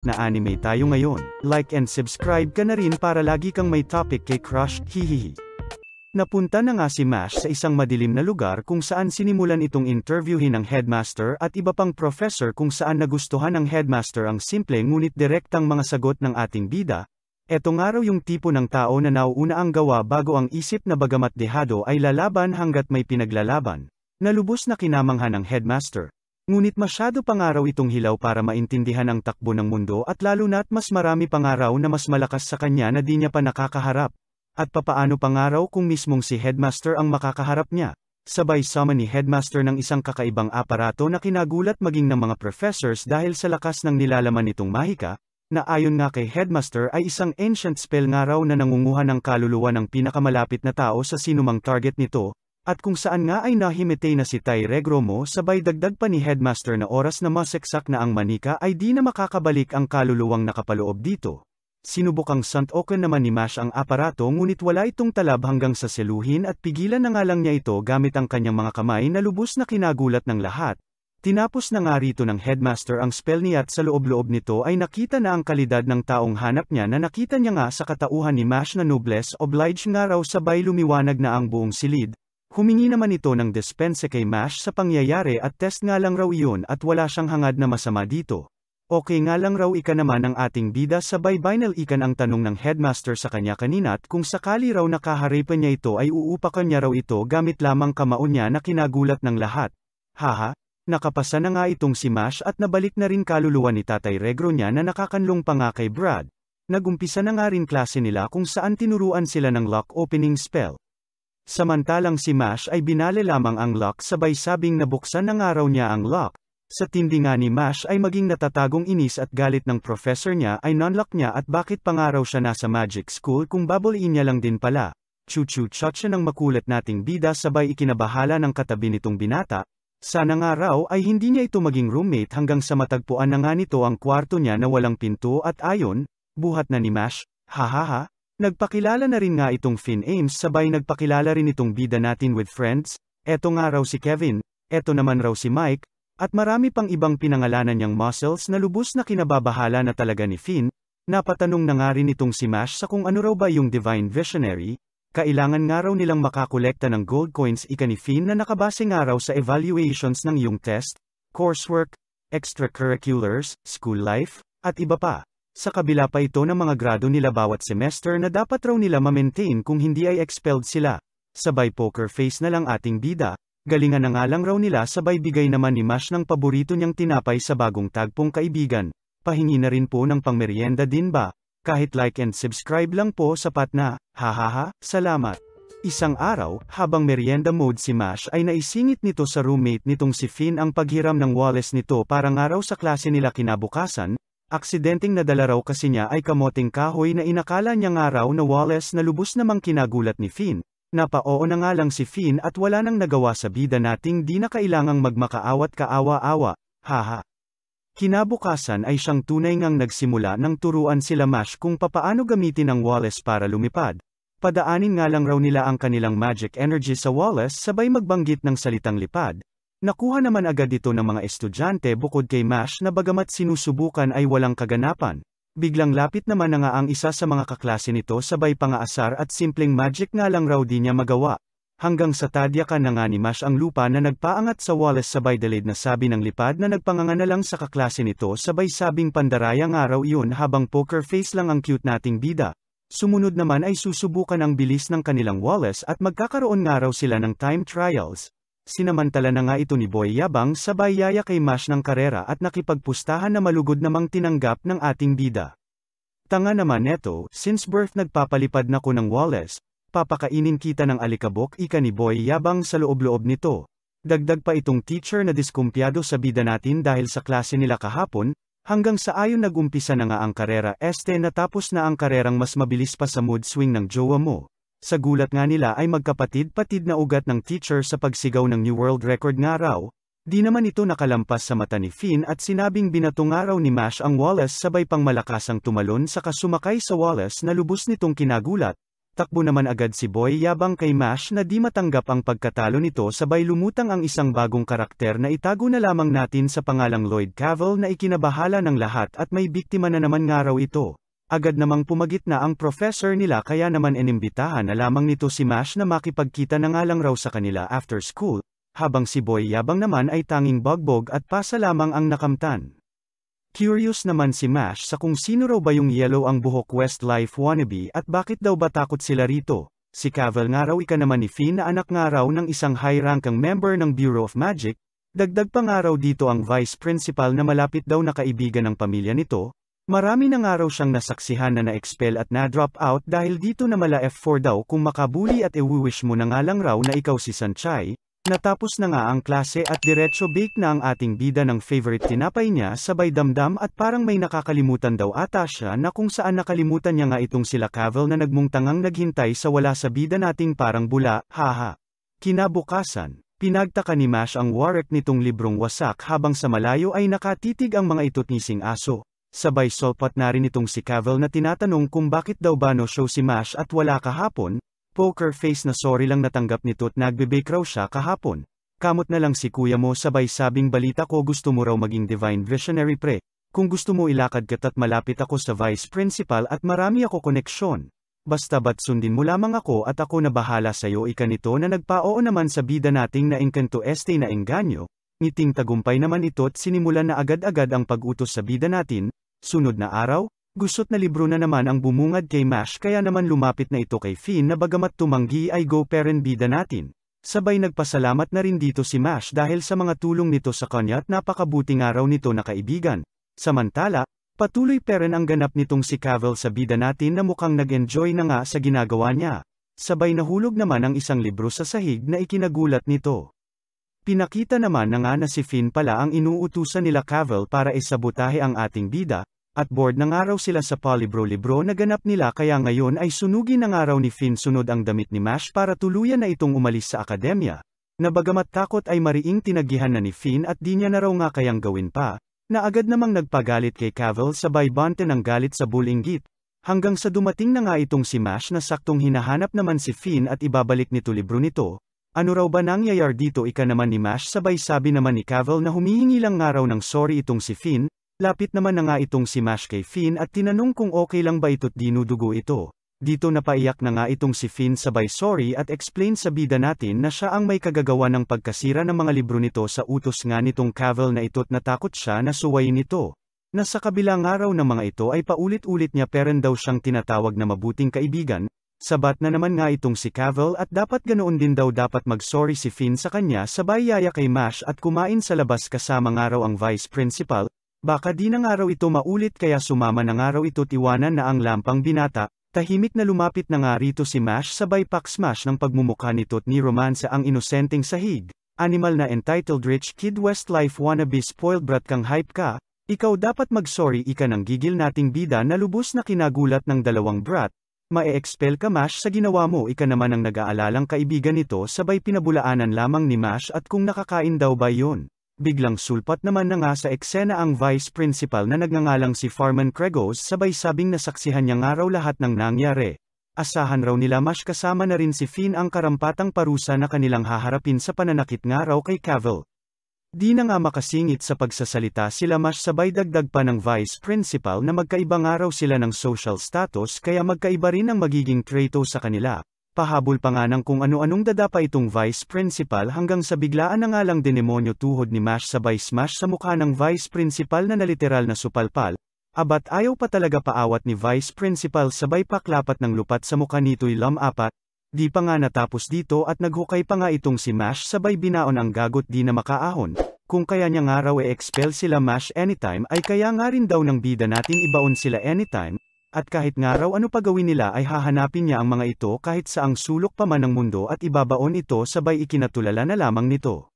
na anime tayo ngayon. Like and subscribe ka na rin para lagi kang may topic kay crush, hihihi. Napunta na nga si Mash sa isang madilim na lugar kung saan sinimulan itong interviewin ng headmaster at iba pang professor kung saan nagustuhan ng headmaster ang simple ngunit direktang mga sagot ng ating bida. Eto nga raw yung tipo ng tao na nauuna ang gawa bago ang isip na bagamat dehado ay lalaban hanggat may pinaglalaban. Nalubos na kinamanghan ng headmaster. Ngunit masyado pa nga raw itong hilaw para maintindihan ang takbo ng mundo at lalo na't mas marami pa nga raw na mas malakas sa kanya na di niya pa nakakaharap. At papaano pa nga raw kung mismong si headmaster ang makakaharap niya. Sabay summon ni headmaster ng isang kakaibang aparato na kinagulat maging ng mga professors dahil sa lakas ng nilalaman nitong mahika, na ayon nga kay headmaster ay isang ancient spell nga raw na nangunguha ng kaluluwa ng pinakamalapit na tao sa sinumang target nito, at kung saan nga ay nahimitay na si Tyregromo sabay dagdag pa ni headmaster na oras na maseksak na ang manika ay di na makakabalik ang kaluluwang nakapaloob dito. Sinubukang suntoken naman ni Mash ang aparato ngunit wala itong talab hanggang sa seluhin at pigilan na nga lang niya ito gamit ang kanyang mga kamay na lubos na kinagulat ng lahat. Tinapos na nga rito ng headmaster ang spell niya at sa loob-loob nito ay nakita na ang kalidad ng taong hanap niya na nakita niya nga sa katauhan ni Mash na noblesse oblige nga raw sabay lumiwanag na ang buong silid. Humingi naman ito ng dispense kay Mash sa pangyayari at test nga lang raw iyon at wala siyang hangad na masama dito. Okay nga lang raw ika naman ang ating bida sabay binal ikan ang tanong ng headmaster sa kanya kanina at kung sakali raw nakaharipan niya ito ay uupakan niya raw ito gamit lamang kamao niya na kinagulat ng lahat. Haha. Nakapasa na nga itong si Mash at nabalik na rin kaluluwa ni Tatay Regro niya na nakakanlong pa nga kay Brad. Nagumpisa na nga rin klase nila kung saan tinuruan sila ng lock opening spell. Samantalang si Mash ay binale lamang ang lock sabay sabing nabuksan na nga raw niya ang lock. Sa tindi nga ni Mash ay maging natatagong inis at galit ng professor niya ay non-lock niya at bakit pa nga raw siya nasa magic school kung babaliin niya lang din pala. Chuchu-chat siya ng makulat nating bida sabay ikinabahala ng katabi nitong binata. Sana nga raw ay hindi niya ito maging roommate hanggang sa matagpuan na nga nito ang kwarto niya na walang pinto at ayon, buhat na ni Mash, hahaha, nagpakilala na rin nga itong Finn Ames sabay nagpakilala rin itong bida natin with friends, eto nga raw si Kevin, eto naman raw si Mike, at marami pang ibang pinangalanan niyang muscles na lubos na kinababahala na talaga ni Finn, napatanong na nga rin itong si Mash sa kung ano raw ba yung Divine Visionary. Kailangan nga raw nilang makakolekta ng gold coins ika ni Finn na nakabase nga raw sa evaluations ng iyong test, coursework, extracurriculars, school life, at iba pa. Sa kabila pa ito ng mga grado nila bawat semester na dapat raw nila ma-maintain kung hindi ay expelled sila. Sabay poker face na lang ating bida, galingan na nga lang raw nila sabay bigay naman ni Mash ng paborito niyang tinapay sa bagong tagpong kaibigan. Pahingi na rin po ng pangmeryenda din ba? Kahit like and subscribe lang po sapat na, hahaha, salamat. Isang araw, habang merienda mode si Mash ay naisingit nito sa roommate nitong si Finn ang paghiram ng wallet nito para nga raw sa klase nila kinabukasan, aksidenteng nadala raw kasi niya ay kamoting kahoy na inakala niya nga raw na wallet na lubos namang kinagulat ni Finn. Napa-oo na nga lang si Finn at wala nang nagawa sa bida nating di na kailangang magmakaawat kaawa-awa, haha. Kinabukasan ay siyang tunay ngang nagsimula nang turuan sila Mash kung papaano gamitin ang wallet para lumipad. Padaanin nga lang raw nila ang kanilang magic energy sa wallet sabay magbanggit ng salitang lipad. Nakuha naman agad ito ng mga estudyante bukod kay Mash na bagamat sinusubukan ay walang kaganapan. Biglang lapit naman na nga ang isa sa mga kaklase nito sabay pangaasar at simpleng magic nga lang raw di niya magawa. Hanggang sa tadyakan na nga ni Mash ang lupa na nagpaangat sa wallet sabay delayed na sabi ng lipad na nagpanganga na lang sa kaklase nito sabay sabing pandaraya nga raw iyon habang poker face lang ang cute nating bida. Sumunod naman ay susubukan ang bilis ng kanilang wallet at magkakaroon nga raw sila ng time trials. Sinamantala na nga ito ni Boy Yabang sabay yaya kay Mash ng karera at nakipagpustahan na malugod namang tinanggap ng ating bida. Tanga naman neto, since birth nagpapalipad na ko ng wallet. Papakainin kita ng alikabok ika ni Boy Yabang sa loob-loob nito. Dagdag pa itong teacher na diskumpyado sa bida natin dahil sa klase nila kahapon, hanggang sa ayon nagumpisa na nga ang karera natapos na ang karerang mas mabilis pa sa mood swing ng jowa mo. Sa gulat nga nila ay magkapatid-patid na ugat ng teacher sa pagsigaw ng new world record nga raw, di naman ito nakalampas sa mata ni Finn at sinabing binato nga raw ni Mash ang wallet sabay pang malakasang tumalon sa kasumakay sa wallet na lubos nitong kinagulat. Takbo naman agad si Boy Yabang kay Mash na di matanggap ang pagkatalo nito sabay lumutang ang isang bagong karakter na itago na lamang natin sa pangalang Lloyd Cavill na ikinabahala ng lahat at may biktima na naman nga raw ito. Agad namang pumagit na ang professor nila kaya naman inimbitahan na lamang nito si Mash na makipagkita na nga lang raw sa kanila after school, habang si Boy Yabang naman ay tanging bogbog at pasa lamang ang nakamtan. Curious naman si Mash sa kung sino raw ba yung yellow ang buhok Westlife wannabe at bakit daw ba takot sila rito. Si Cavill nga raw ika naman ni Finn na anak nga raw ng isang high-rankang member ng Bureau of Magic, dagdag pa nga raw dito ang vice principal na malapit daw na kaibigan ng pamilya nito. Marami na nga raw siyang nasaksihan na na-expel at na-drop out dahil dito na mala F4 daw kung makabuli at i-wish mo na nga lang raw na ikaw si Sanchai. Natapos na nga ang klase at diretso bake na ang ating bida ng favorite tinapay niya sabay damdam at parang may nakakalimutan daw ata siya na kung saan nakalimutan niya nga itong sila Cavill na nagmungtangang naghintay sa wala sa bida nating parang bula, haha. Kinabukasan, pinagtaka ni Mash ang warek nitong librong wasak habang sa malayo ay nakatitig ang mga ito't ngising aso. Sabay solpat na rin itong si Cavill na tinatanong kung bakit daw ba no show si Mash at wala kahapon. Poker face na sorry lang natanggap nito't nagbe-bake raw siya kahapon. Kamot na lang si kuya mo sabay sabing balita ko gusto mo raw maging divine visionary pre. Kung gusto mo ilakad ka't malapit ako sa vice principal at marami ako koneksyon. Basta ba't sundin mo lamang ako at ako na bahala sa'yo ika nito na nagpa-oo naman sa bida nating na Encanto Este na engganyo. Ngiting tagumpay naman ito't sinimulan na agad-agad ang pag-utos sa bida natin. Sunod na araw, gusot na libro na naman ang bumungad kay Mash kaya naman lumapit na ito kay Finn na bagamat tumanggi ay go parent bida natin. Sabay nagpasalamat na rin dito si Mash dahil sa mga tulong nito sa kanya at napakabuting araw nito na kaibigan. Samantala, patuloy pa rin ang ganap nitong si Cavill sa bida natin na mukhang nag-enjoy na nga sa ginagawa niya. Sabay nahulog naman ang isang libro sa sahig na ikinagulat nito. Pinakita naman na nga na si Finn pala ang inuutusan nila Cavill para isabotahe ang ating bida. At bored na nga raw sila sa palibro-libro na ganap nila kaya ngayon ay sunugin na nga raw ni Finn sunod ang damit ni Mash para tuluyan na itong umalis sa akademya. Na bagamat takot ay mariing tinagihan na ni Finn at di niya na raw nga kayang gawin pa, na agad namang nagpagalit kay Cavill sabay bante ng galit sa bulinggit. Hanggang sa dumating na nga itong si Mash na saktong hinahanap naman si Finn at ibabalik nito libro nito. Ano raw ba nangyayar dito ika naman ni Mash sabay sabi naman ni Cavill na humihingi lang nga raw ng sorry itong si Finn. Lapit naman na nga itong si Mash kay Finn at tinanong kung okay lang ba ito't dinudugo ito. Dito napaiyak na nga itong si Finn sabay sorry at explain sa bida natin na siya ang may kagagawa ng pagkasira ng mga libro nito sa utos nga nitong Cavill na ito't natakot siya na suwayin nito. Na sa kabilang araw ng mga ito ay paulit-ulit niya peren daw siyang tinatawag na mabuting kaibigan. Sabat na naman nga itong si Cavill at dapat ganoon din daw dapat mag-sorry si Finn sa kanya sabay yaya kay Mash at kumain sa labas kasama nga raw ang vice principal. Baka di na nga raw ito maulit kaya sumama na nga raw ito't iwanan na ang lampang binata. Tahimik na lumapit na nga rito si Mash sabay pak-smash ng pagmumukha nito't ni romance ang inosenteng sahig. Animal na entitled Rich Kid Westlife wannabe spoiled brat kang hype ka. Ikaw dapat mag-sorry ika ng gigil nating bida na lubos na kinagulat ng dalawang brat. Mae-expel ka Mash sa ginawa mo ika naman ang nag-aalalang kaibigan nito sabay pinabulaanan lamang ni Mash at kung nakakain daw ba yon. Biglang sulpat naman na nga sa eksena ang vice principal na nagngangalang si Farman Kregos sabay sabing nasaksihan niya nga raw lahat ng nangyari. Asahan raw nila Mash kasama na rin si Finn ang karampatang parusa na kanilang haharapin sa pananakit nga raw kay Cavill. Di na nga makasingit sa pagsasalita sila Mash sabay dagdag pa ng vice principal na magkaiba nga raw sila ng social status kaya magkaiba rin ang magiging traito sa kanila. Pahabol pa nga ng kung ano-anong dadapa itong vice principal hanggang sa biglaan na nga lang demonyo tuhod ni Mash sabay smash sa mukha ng vice principal na literal na supalpal. Abat ayaw pa talaga paawat ni vice principal sabay paklapat ng lupat sa mukha nito'y lamapat. Di pa nga natapos dito at naghukay pa nga itong si Mash sabay binaon ang gagot di na makaahon. Kung kaya niya nga raw e-expel sila Mash anytime ay kaya nga rin daw ng bida natin ibaon sila anytime. At kahit nga raw ano pa gawin nila ay hahanapin niya ang mga ito kahit saang sulok pa man ng mundo at ibabaon ito sabay ikinatulala na lamang nito.